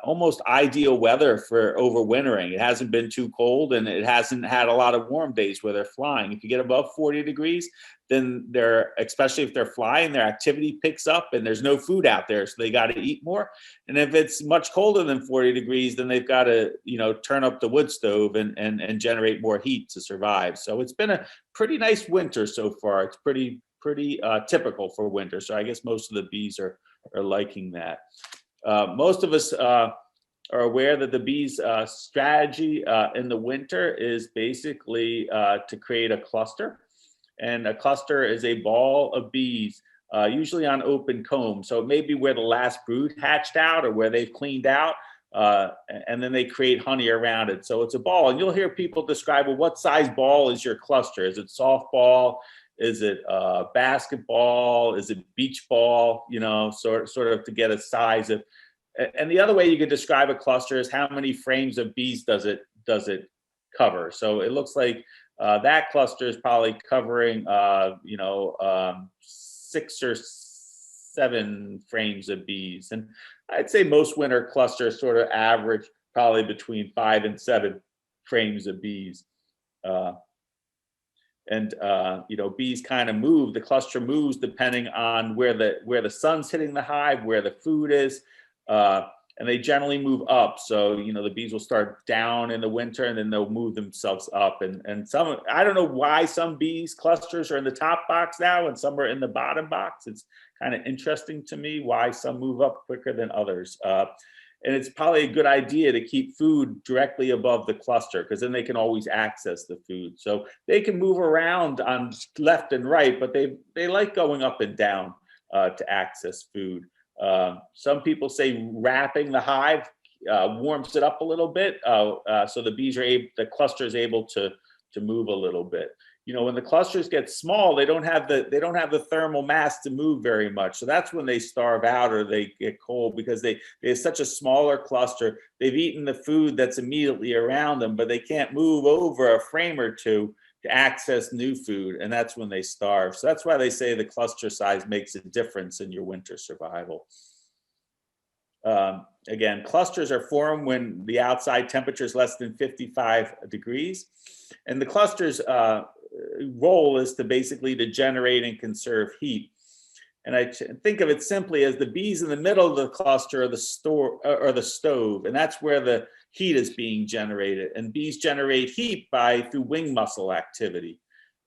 almost ideal weather for overwintering. It hasn't been too cold, and it hasn't had a lot of warm days where they're flying. If you get above 40 degrees, then especially if they're flying, their activity picks up and there's no food out there, so they got to eat more. And if it's much colder than 40 degrees, then they've got to, turn up the wood stove and generate more heat to survive. So it's been a pretty nice winter so far. It's pretty typical for winter. So I guess most of the bees are liking that. Most of us are aware that the bees' strategy in the winter is basically to create a cluster. And a cluster is a ball of bees, usually on open comb. So it may be where the last brood hatched out or where they've cleaned out, and then they create honey around it. So it's a ball. And you'll hear people describe, well, what size ball is your cluster? Is it softball? Is it basketball? Is it beach ball? Sort of to get a size of. And the other way you could describe a cluster is how many frames of bees does it cover. So it looks like that cluster is probably covering 6 or 7 frames of bees. And I'd say most winter clusters sort of average probably between 5 and 7 frames of bees. Bees kind of move. The cluster moves depending on where the sun's hitting the hive, where the food is, and they generally move up. So the bees will start down in the winter, and then they'll move themselves up. And some, I don't know why some bees clusters are in the top box now and some are in the bottom box. It's kind of interesting to me why some move up quicker than others. And it's probably a good idea to keep food directly above the cluster, because then they can always access the food. So they can move around on left and right, but they like going up and down to access food. Some people say wrapping the hive warms it up a little bit, so the cluster is able to move a little bit. You know, when the clusters get small, they don't have the thermal mass to move very much. So that's when they starve out or they get cold, because they have such a smaller cluster. They've eaten the food that's immediately around them, but they can't move over a frame or two to access new food, and that's when they starve. So that's why they say the cluster size makes a difference in your winter survival. Again, clusters are formed when the outside temperature is less than 55 degrees. And the cluster's role is to basically to generate and conserve heat. And I think of it simply as the bees in the middle of the cluster are the stove, and that's where the heat is being generated. And bees generate heat through wing muscle activity.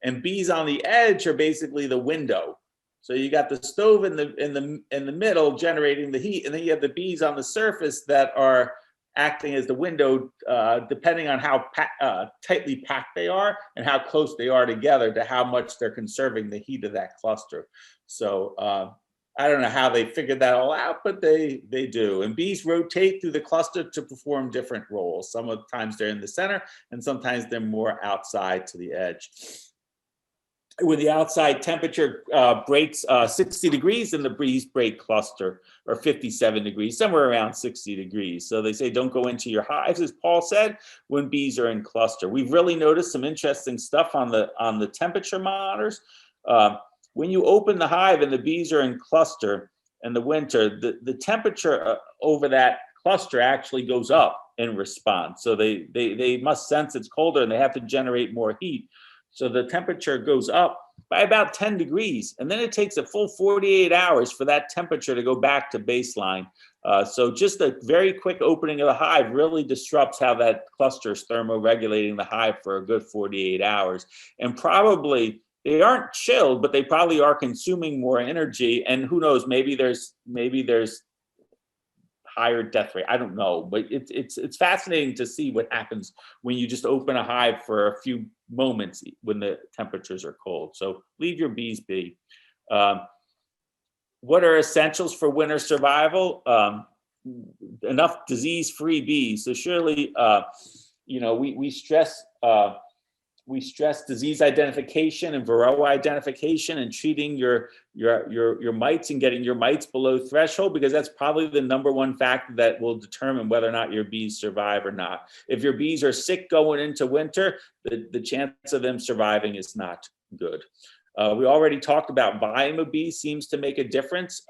And bees on the edge are basically the window. So you got the stove in the middle generating the heat, and then you have the bees on the surface that are acting as the window, depending on how tightly packed they are and how close they are together to how much they're conserving the heat of that cluster. So I don't know how they figured that all out, but they do. And bees rotate through the cluster to perform different roles. Sometimes they're in the center, and sometimes they're more outside to the edge. When the outside temperature breaks 60 degrees, then the bees break cluster, or 57 degrees, somewhere around 60 degrees. So they say don't go into your hives, as Paul said, when bees are in cluster. We've really noticed some interesting stuff on the temperature monitors. When you open the hive and the bees are in cluster in the winter, the temperature over that cluster actually goes up in response. So they must sense it's colder and they have to generate more heat. So the temperature goes up by about 10 degrees, and then it takes a full 48 hours for that temperature to go back to baseline. So just a very quick opening of the hive really disrupts how that cluster is thermoregulating the hive for a good 48 hours. And probably they aren't chilled, but they probably are consuming more energy. And who knows, maybe there's higher death rate. I don't know, but it's fascinating to see what happens when you just open a hive for a few moments when the temperatures are cold. So leave your bees be. What are essentials for winter survival? Enough disease-free bees. So surely, we stress disease identification and varroa identification and treating your mites and getting your mites below threshold, because that's probably the number one factor that will determine whether or not your bees survive or not. If your bees are sick going into winter, the chance of them surviving is not good. We already talked about volume of bees seems to make a difference.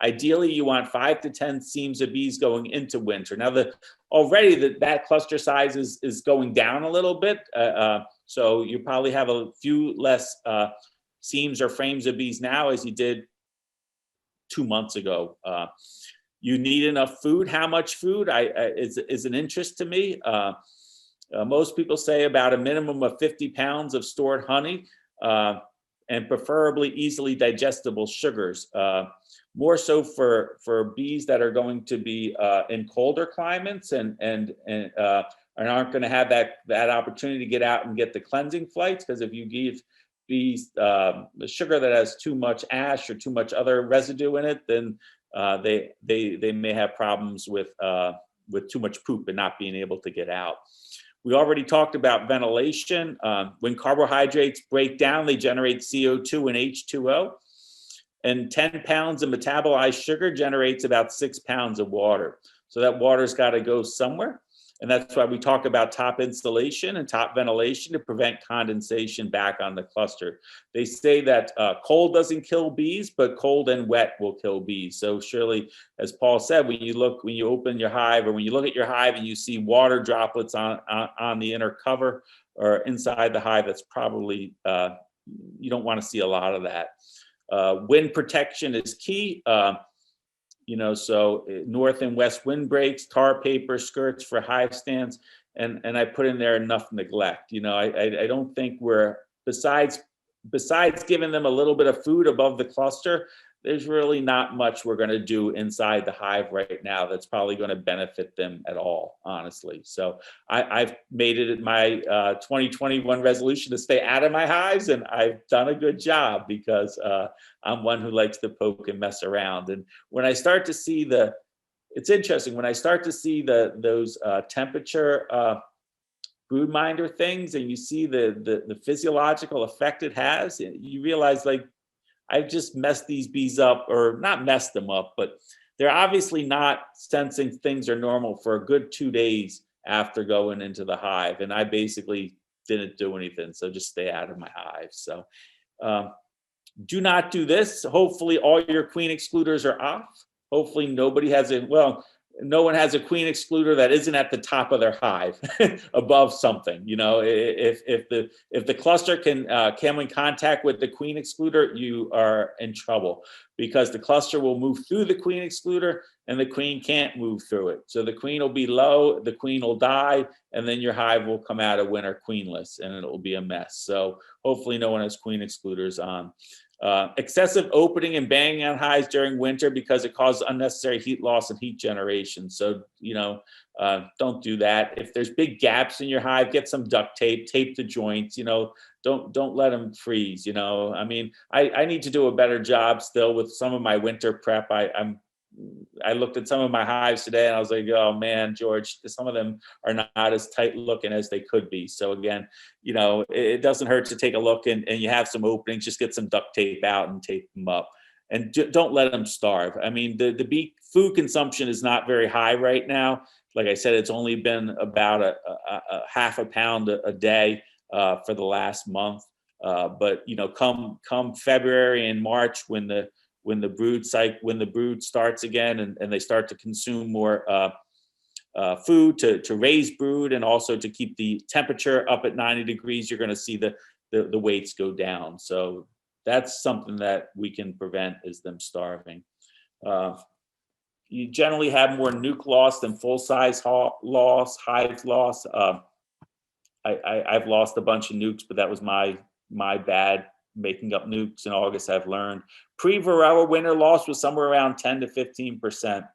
Ideally, you want 5 to 10 seams of bees going into winter. Now, already that cluster size is going down a little bit. So you probably have a few less seams or frames of bees now as you did 2 months ago. You need enough food. How much food is an interest to me. Most people say about a minimum of 50 pounds of stored honey. And preferably easily digestible sugars, more so for bees that are going to be in colder climates and aren't going to have that opportunity to get out and get the cleansing flights. Because if you give bees the sugar that has too much ash or too much other residue in it, then they may have problems with too much poop and not being able to get out. We already talked about ventilation. When carbohydrates break down, they generate CO2 and H2O. And 10 pounds of metabolized sugar generates about 6 pounds of water. So that water's got to go somewhere. And that's why we talk about top insulation and top ventilation to prevent condensation back on the cluster. They say that cold doesn't kill bees, but cold and wet will kill bees. So surely, as Paul said, when you open your hive or when you look at your hive and you see water droplets on the inner cover or inside the hive, that's probably, you don't want to see a lot of that. Wind protection is key. So north and west windbreaks, tar paper, skirts for hive stands, and I put in there enough neglect. I don't think we're, besides giving them a little bit of food above the cluster, there's really not much we're going to do inside the hive right now that's probably going to benefit them at all, honestly. So I've made it my 2021 resolution to stay out of my hives, and I've done a good job because I'm one who likes to poke and mess around. And when I start to see it's interesting, when I start to see those temperature broodminder things, and you see the physiological effect it has, you realize, like, I've just messed these bees up, or not messed them up, but they're obviously not sensing things are normal for a good 2 days after going into the hive. And I basically didn't do anything. So just stay out of my hive. So do not do this. Hopefully all your queen excluders are off. Hopefully nobody has no one has a queen excluder that isn't at the top of their hive above something. You know, if the cluster can come in contact with the queen excluder, you are in trouble, because the cluster will move through the queen excluder and the queen can't move through it. So the queen will be low, the queen will die, and then your hive will come out of winter queenless, and it will be a mess. So hopefully no one has queen excluders on. Excessive opening and banging on hives during winter, because it causes unnecessary heat loss and heat generation. So, don't do that. If there's big gaps in your hive, get some duct tape, tape the joints, don't let them freeze. I mean, I need to do a better job still with some of my winter prep. I looked at some of my hives today and I was like, oh man, George, some of them are not as tight looking as they could be. So again, it doesn't hurt to take a look, and you have some openings, just get some duct tape out and tape them up, and don't let them starve. I mean, the bee food consumption is not very high right now. Like I said, it's only been about a half a pound a day for the last month. But come February and March, when the brood starts again, and they start to consume more food to raise brood, and also to keep the temperature up at 90 degrees, you're going to see the weights go down. So that's something that we can prevent, is them starving. You generally have more nuke loss than full-size loss, hive loss. I've lost a bunch of nukes, but that was my bad, making up nukes in August. I've learned pre-Varroa winter loss was somewhere around 10 to 15%.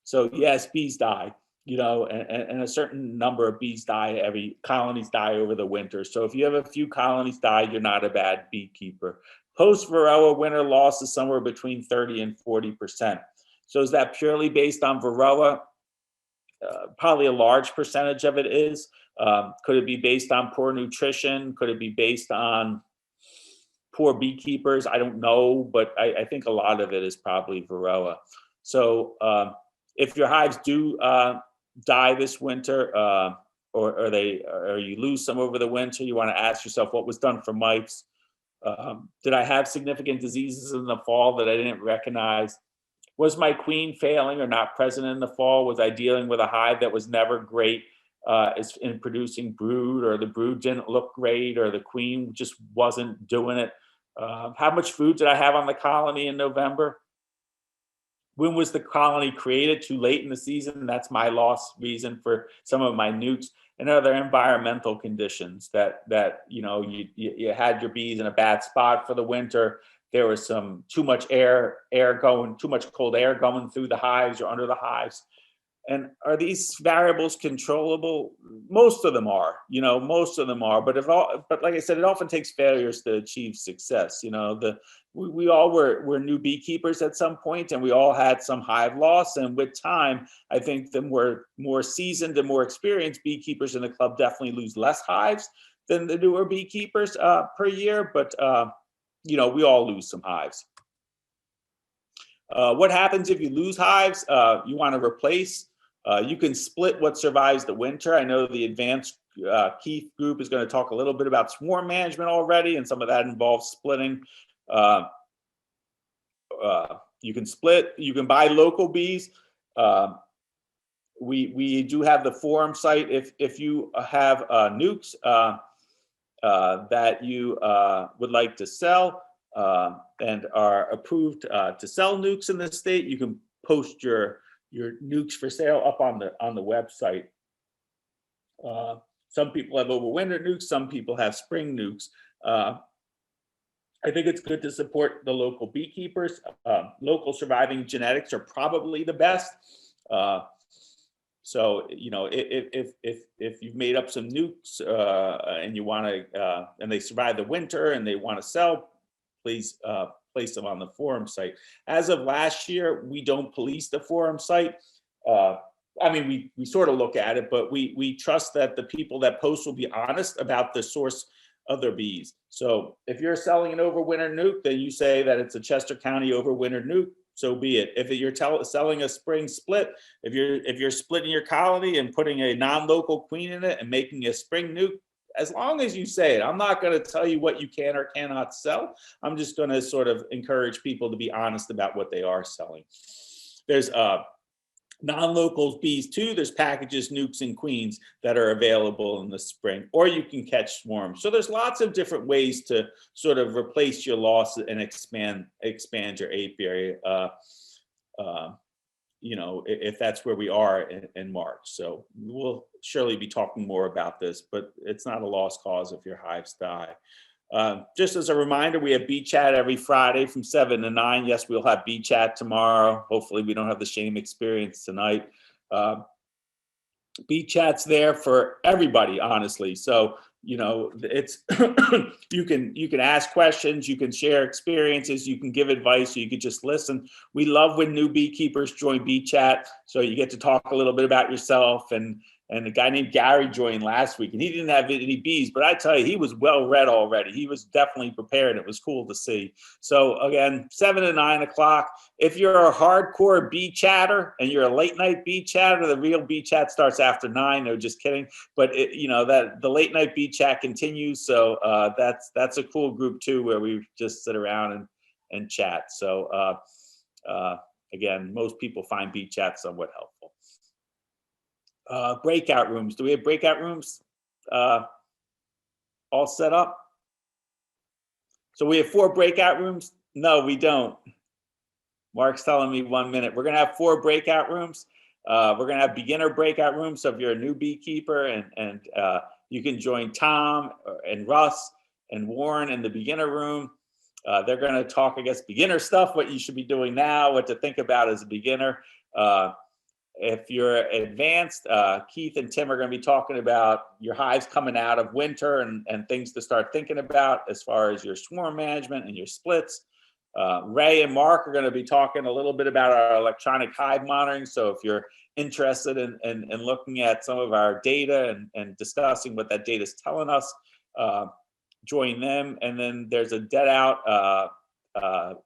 So yes, bees die, and a certain number of bees die, colonies die over the winter. So if you have a few colonies die, you're not a bad beekeeper. Post-Varroa winter loss is somewhere between 30 and 40%. So is that purely based on Varroa? Probably a large percentage of it is. Could it be based on poor nutrition? Could it be based on poor beekeepers? I don't know, but I think a lot of it is probably Varroa. So if your hives do die this winter, or you lose some over the winter, you want to ask yourself, what was done for mites? Did I have significant diseases in the fall that I didn't recognize? Was my queen failing or not present in the fall? Was I dealing with a hive that was never great in producing brood, or the brood didn't look great, or the queen just wasn't doing it? How much food did I have on the colony in November? When was the colony created? Too late in the season? That's my loss reason for some of my nukes. And other environmental conditions that you had your bees in a bad spot for the winter. There was too much too much cold air going through the hives or under the hives. And are these variables controllable? Most of them are, most of them are. But like I said, it often takes failures to achieve success. We all were new beekeepers at some point, and we all had some hive loss. And with time, I think the more seasoned and more experienced beekeepers in the club definitely lose less hives than the newer beekeepers per year. But we all lose some hives. What happens if you lose hives? You want to replace. You can split what survives the winter. I know the advanced Keith group is going to talk a little bit about swarm management already, and some of that involves splitting. You can split. You can buy local bees. We do have the forum site. If you have nukes that you would like to sell and are approved to sell nukes in the state, you can post your nukes for sale up on the website. Some people have overwinter nukes, some people have spring nukes. I think it's good to support the local beekeepers. Local surviving genetics are probably the best. So, you know, if you've made up some nukes and you want to, and they survive the winter and they want to sell, please place them on the forum site. As of last year, we don't police the forum site. I mean, we sort of look at it, but we trust that the people that post will be honest about the source of their bees. So if you're selling an overwintered nuke, then you say that it's a Chester County overwintered nuke, so be it. If you're selling a spring split, if you're splitting your colony and putting a non-local queen in it and making a spring nuke, as long as you say it, I'm not going to tell you what you can or cannot sell. I'm just going to sort of encourage people to be honest about what they are selling. There's non-local bees too. There's packages, nukes, and queens that are available in the spring, or you can catch swarms. So there's lots of different ways to sort of replace your loss and expand your apiary. You know, if that's where we are in March. So we'll surely be talking more about this, but it's not a lost cause if your hives die. Just as a reminder, we have Bee Chat every Friday from 7 to 9. Yes, we'll have Bee Chat tomorrow. Hopefully we don't have the same experience tonight. Bee Chat's there for everybody, honestly. So, you know, it's you can ask questions, you can share experiences, you can give advice, or you could just listen. We love when new beekeepers join Bee Chat, so you get to talk a little bit about yourself. And a guy named Gary joined last week, and he didn't have any bees, but I tell you, he was well read already. He was definitely prepared. It was cool to see. So again, 7 to 9 o'clock. If you're a hardcore bee chatter and you're a late night bee chatter, the real Bee Chat starts after 9. No, just kidding. But you know that the late night Bee Chat continues. So that's a cool group too, where we just sit around and chat. So again, most people find Bee Chat somewhat helpful. Breakout rooms. Do we have breakout rooms all set up? So we have 4 breakout rooms? No, we don't. Mark's telling me 1 minute. We're going to have 4 breakout rooms. We're going to have beginner breakout rooms. So if you're a new beekeeper and you can join Tom and Russ and Warren in the beginner room. They're going to talk, I guess, beginner stuff, what you should be doing now, what to think about as a beginner. If you're advanced, Keith and Tim are going to be talking about your hives coming out of winter and things to start thinking about as far as your swarm management and your splits. Ray and Mark are going to be talking a little bit about our electronic hive monitoring. So if you're interested in looking at some of our data and discussing what that data is telling us, join them. And then there's a dead out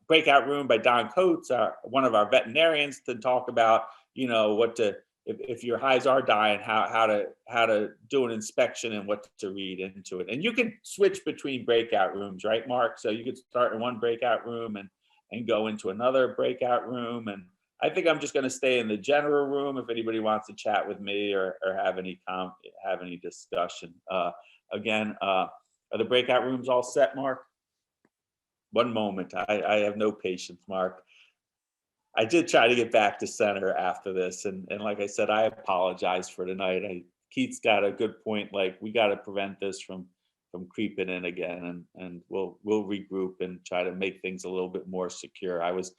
breakout room by Don Coates, one of our veterinarians, to talk about, you know, what to, if your hives are dying, how to do an inspection and what to read into it. And you can switch between breakout rooms, right, Mark? So you could start in one breakout room and go into another breakout room. And I think I'm just going to stay in the general room if anybody wants to chat with me or have any discussion. Again, are the breakout rooms all set, Mark? One moment. I have no patience, Mark. I did try to get back to center after this. And like I said, I apologize for tonight. Keith's got a good point. Like, we got to prevent this from creeping in again, and we'll regroup and try to make things a little bit more secure. I was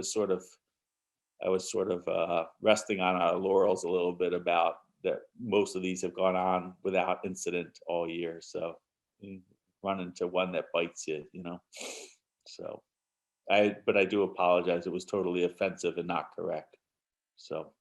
sort of resting on our laurels a little bit about that. Most of these have gone on without incident all year. So you run into one that bites you, you know, so. But I do apologize. It was totally offensive and not correct. So